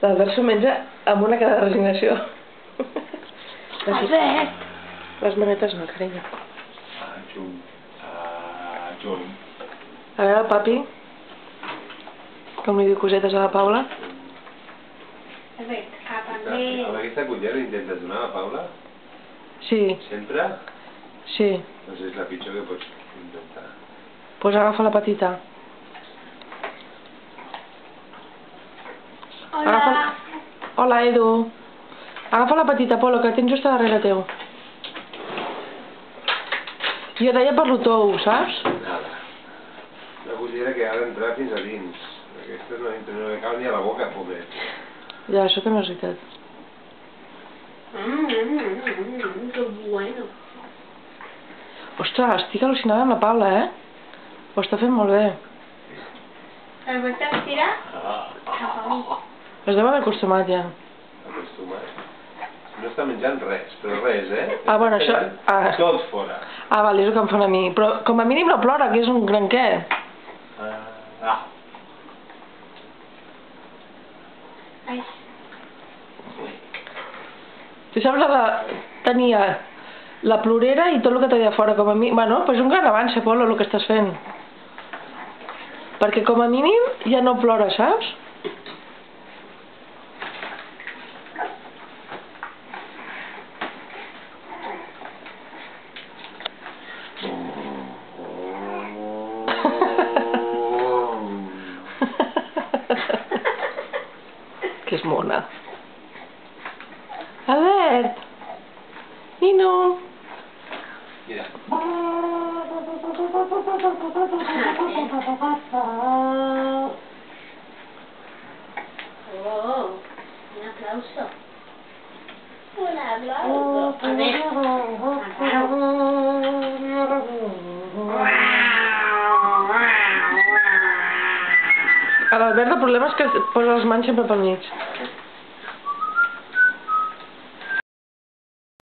L'Albert s'ho menja amb una cara de resignació. Albert! Les manetes no, carinyo. Xum. Xum. A veure el papi, com li diu cosetes a la Paula. Albert, cap amb Amb aquesta cullera intentes donar a la Paula? Sí, Sempre? sí. Doncs és la pitjor que pots intentar. Pues agafa la petita. Hola! Hola, Edu. Agafa la petita, Polo, que tens just a darrere teu. Jo deia per l'otou, saps? Nada. Una cullera que ha d'entrar fins a dins. Aquesta no entra, no li cau ni a la boca, pobret. Ja, això també és veritat. Que bueno! Ostres, estic al·lucinada amb la Paula, eh? Ho està fent molt bé. Albert, estira cap a mi. Es deu haver acostumat ja. Acostumat. No està menjant res, però res, eh? Ah, bueno, això... Ah, Tot fora. vale, és el que em fan a mi. Però com a mínim no plora, que és un gran què. Ai, Tu saps la de... Tenia la plorera i tot el que tenia fora, com a mi... Bueno, doncs un gran avanç, Polo, el que estàs fent. Perquè com a mínim ja no plora, saps? Que és mona. Albert! Nino! Mira. oh, un aplauso. Un aplauso. A ver, A l'Albert el problema és que posa les mans sempre pel mig.